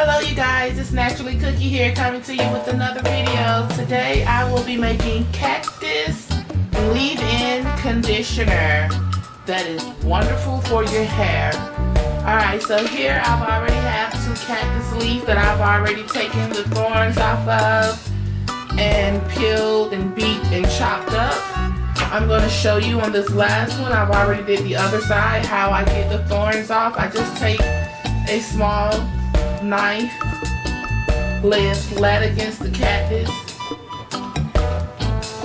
Hello you guys, it's Naturally Cookie here coming to you with another video. Today I will be making Cactus leave-in conditioner that is wonderful for your hair. Alright, so here I've already have 2 cactus leaves that I've already taken the thorns off of and peeled and beat and chopped up. I'm going to show you on this last one, I've already did the other side, how I get the thorns off. I just take a small knife, lay it flat against the cactus,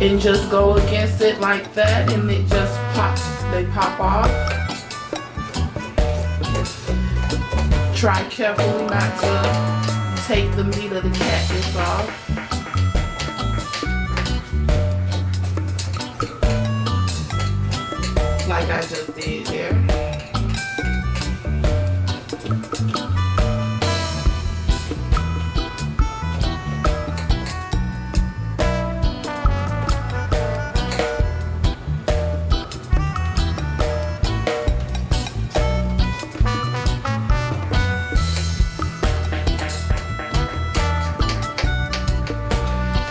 and just go against it like that, and it just pops, they pop off. Try carefully not to take the meat of the cactus off. Like I just did there.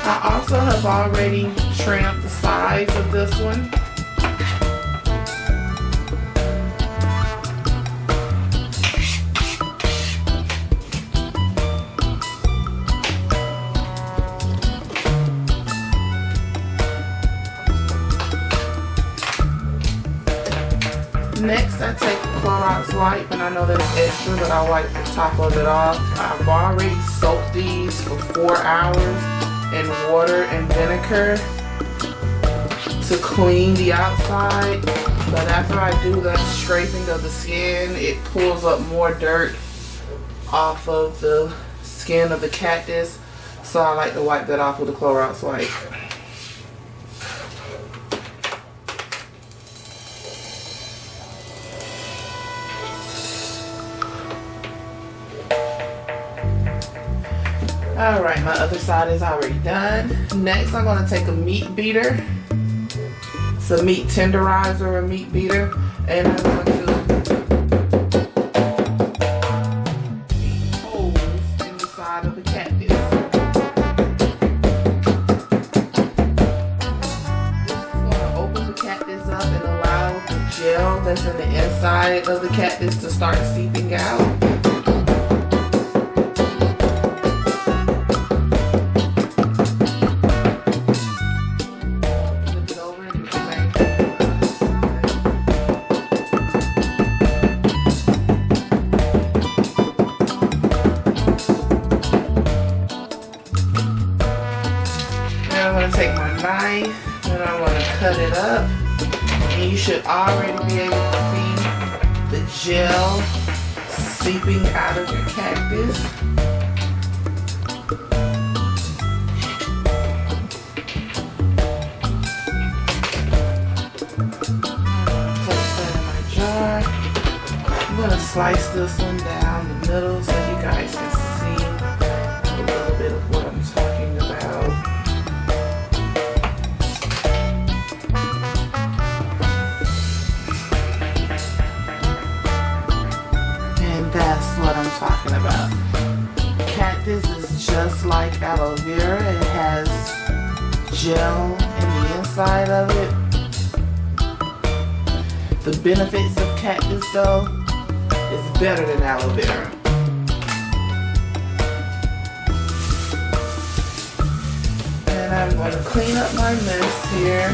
I also have already trimmed the sides of this one. Next, I take the Clorox wipe, and I know that's extra, but I wipe the top of it off. I've already soaked these for 4 hours in water and vinegar to clean the outside. But after I do that scraping of the skin, it pulls up more dirt off of the skin of the cactus. So I like to wipe that off with a Clorox wipe. Alright, my other side is already done. Next, I'm going to take a meat beater. It's a meat tenderizer or meat beater. And I'm going to beat holes in the side of the cactus. This is going to open the cactus up and allow the gel that's in the inside of the cactus to start seeping out. I'm going to take my knife and I'm going to cut it up, and you should already be able to see the gel seeping out of your cactus. Place that in my jar. I'm going to slice this one down the middle so you guys can see a little bit of what I'm talking about. That's what I'm talking about. Cactus is just like aloe vera. It has gel in the inside of it. The benefits of cactus though is better than aloe vera. And I'm going to clean up my mess here.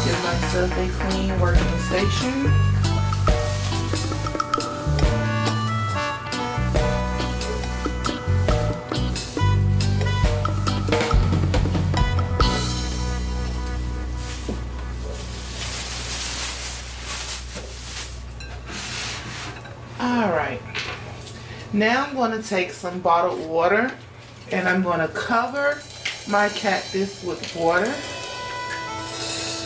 Give myself a clean working station. Alright, now I'm going to take some bottled water and I'm going to cover my cactus with water.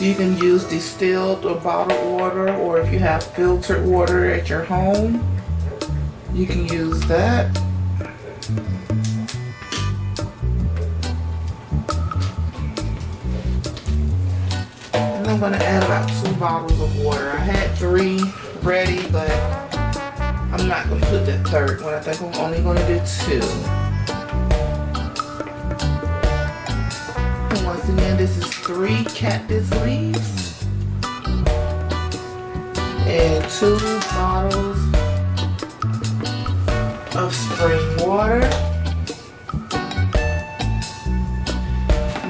You can use distilled or bottled water, or if you have filtered water at your home, you can use that. And I'm going to add about 2 bottles of water. I had 3 ready, but I'm not going to put the third one. I think I'm only going to do 2. And once again, this is 3 cactus leaves and 2 bottles of spring water.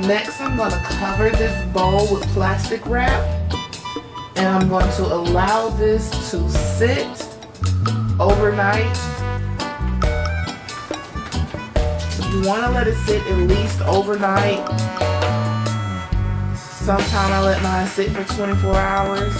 Next, I'm going to cover this bowl with plastic wrap, and I'm going to allow this to sit overnight. You want to let it sit at least overnight. Sometimes I let mine sit for 24 hours.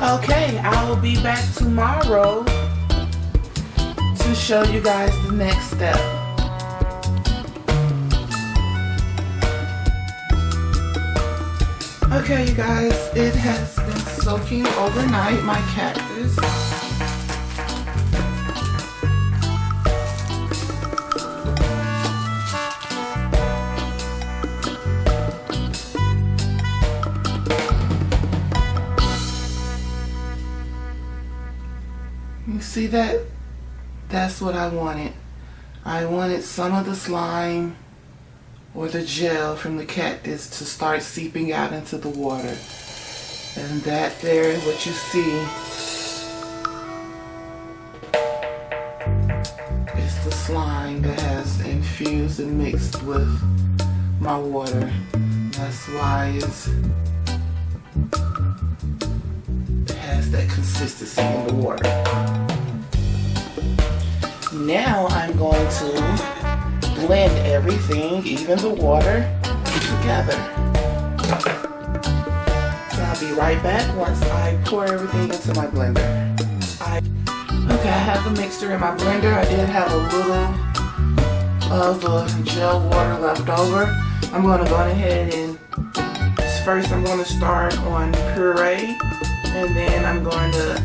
Okay, I will be back tomorrow to show you guys the next step. Okay, you guys, it has been soaking overnight, my cactus. You see that? That's what I wanted. I wanted some of the slime or the gel from the cactus to start seeping out into the water. And that there, what you see, is the slime that has infused and mixed with my water. That's why it has that consistency in the water. Now I'm going to blend everything, even the water, together. So I'll be right back once I pour everything into my blender. Okay, I have the mixture in my blender. I did have a little of the gel water left over. I'm going to go ahead and first I'm going to start on puree, and then I'm going to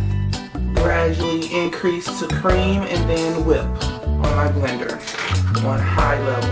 gradually increase to cream and then whip on my blender on high level.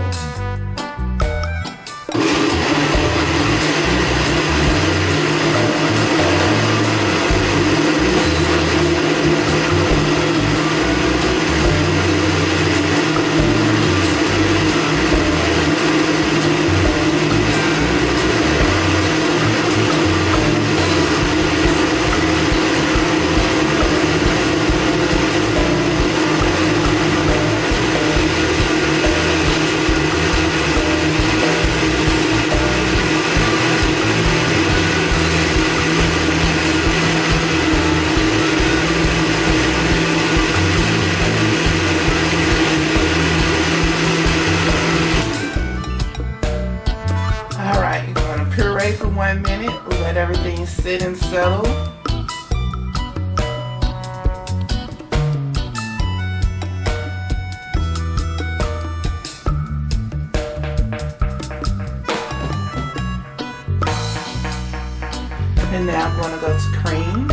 For 1 minute, let everything sit and settle. And now I'm going to go to cream.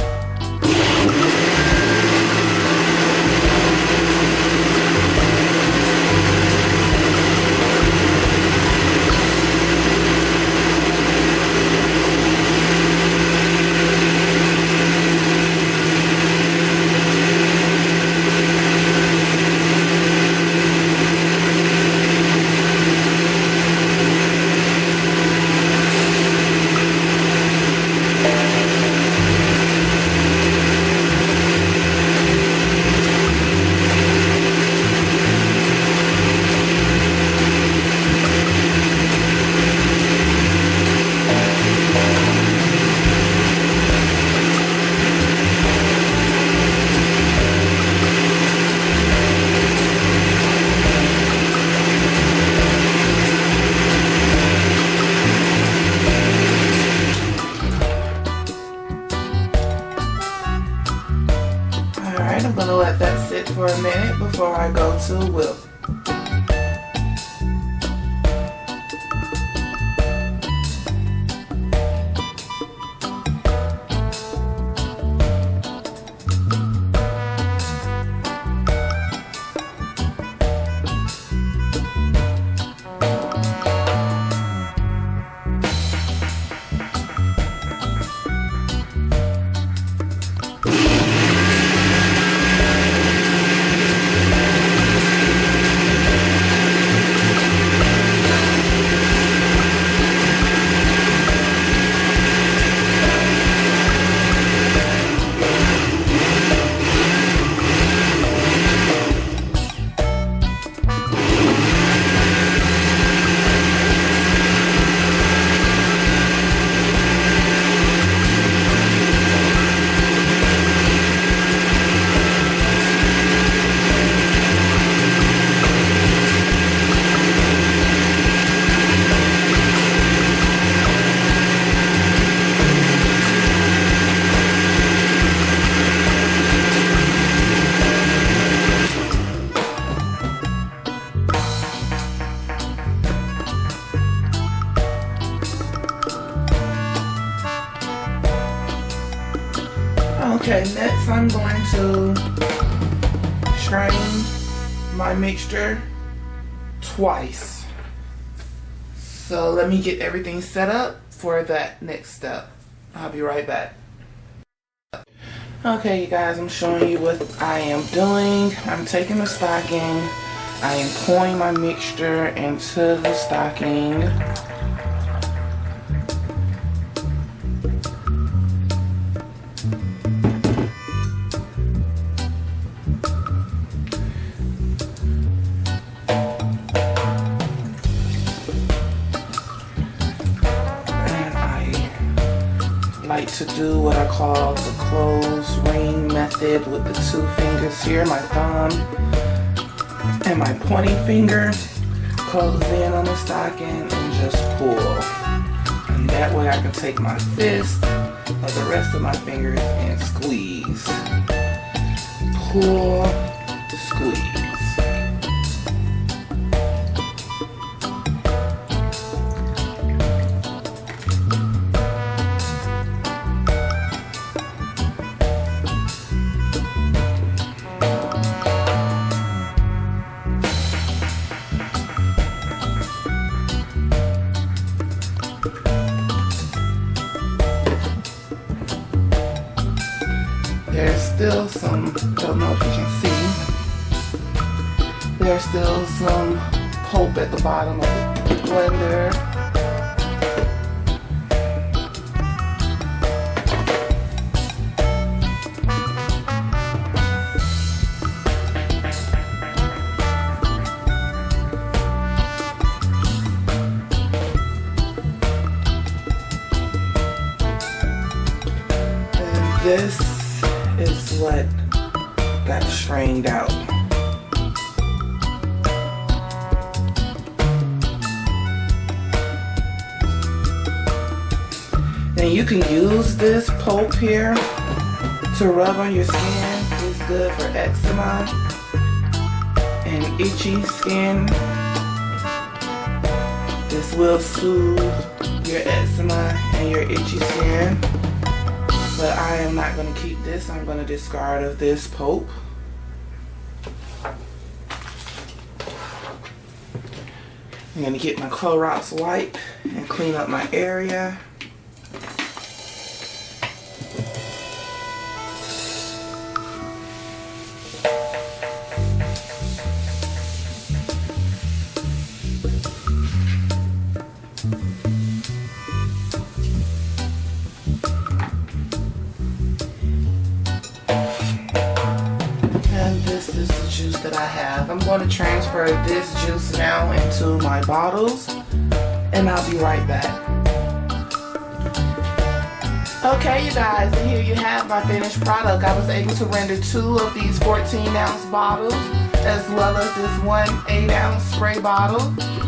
for a minute before I go to whip. Okay, next I'm going to strain my mixture twice. So let me get everything set up for that next step. I'll be right back. Okay, you guys, I'm showing you what I am doing. I'm taking the stocking. I am pouring my mixture into the stocking. Like to do what I call the closed ring method with the two fingers here, my thumb and my pointing finger. Close in on the stocking and just pull. And that way I can take my fist or the rest of my fingers and squeeze. Pull, squeeze. There's still some, don't know if you can see, there's still some pulp at the bottom of the blender. And this is what got strained out. And you can use this pulp here to rub on your skin. It's good for eczema and itchy skin. This will soothe your eczema and your itchy skin. But I am not going to keep this. I'm going to discard of this pulp. I'm going to get my Clorox wipe and clean up my area. This is the juice that I have. I'm going to transfer this juice now into my bottles and I'll be right back. Okay, you guys, and here you have my finished product. I was able to render 2 of these 14-ounce bottles. as well as this one 8-ounce spray bottle,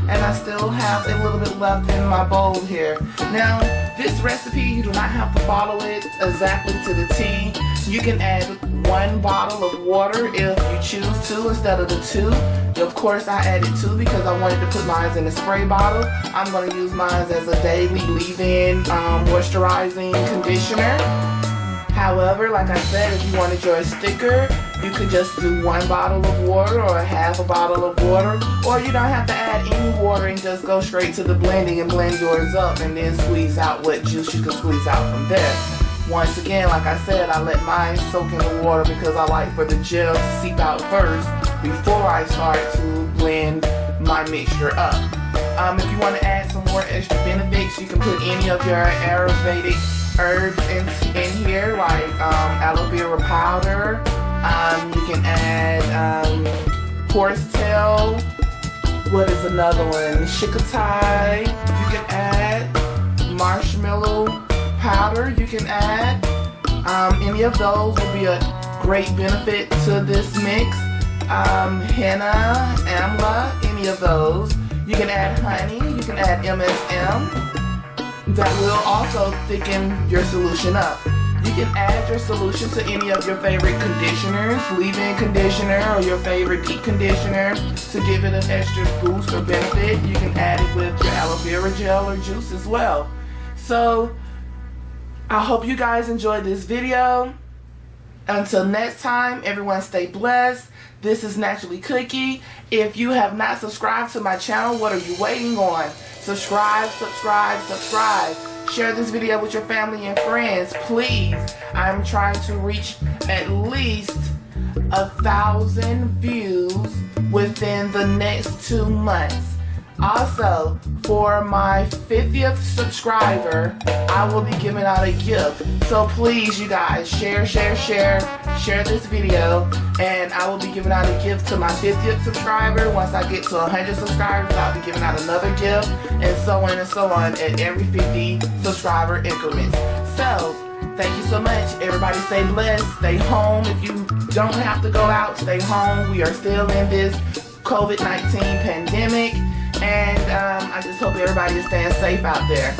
and I still have a little bit left in my bowl here. Now, this recipe, you do not have to follow it exactly to the T. You can add 1 bottle of water if you choose to instead of the 2. Of course, I added 2 because I wanted to put mine in a spray bottle. I'm going to use mine as a daily leave-in moisturizing conditioner. However, like I said, if you wanted yours thicker, you could just do 1 bottle of water or half a bottle of water, or you don't have to add any water and just go straight to the blending and blend yours up and then squeeze out what juice you can squeeze out from there. Once again, like I said, I let mine soak in the water because I like for the gel to seep out first before I start to blend my mixture up. If you want to add some more extra benefits, you can put any of your Ayurvedic herbs in here, like aloe vera powder. You can add horsetail. What is another one? Shikatai. You can add marshmallow powder. You can add any of those will be a great benefit to this mix. Henna, amla, any of those. You can add honey. You can add MSM. That will also thicken your solution up. You can add your solution to any of your favorite conditioners, leave-in conditioner or your favorite deep conditioner to give it an extra boost or benefit. You can add it with your aloe vera gel or juice as well. So I hope you guys enjoyed this video. Until next time, everyone stay blessed. This is Naturally Cookie. If you have not subscribed to my channel, what are you waiting on? Subscribe, subscribe, subscribe. Share this video with your family and friends, please. I'm trying to reach at least 1,000 views within the next 2 months. Also, for my 50th subscriber, I will be giving out a gift. So please, you guys, share this video, and I will be giving out a gift to my 50th subscriber. Once I get to 100 subscribers, I'll be giving out another gift, and so on at every 50 subscriber increments. So, thank you so much. Everybody stay blessed. Stay home. If you don't have to go out, stay home. We are still in this COVID-19 pandemic. And I just hope everybody is staying safe out there.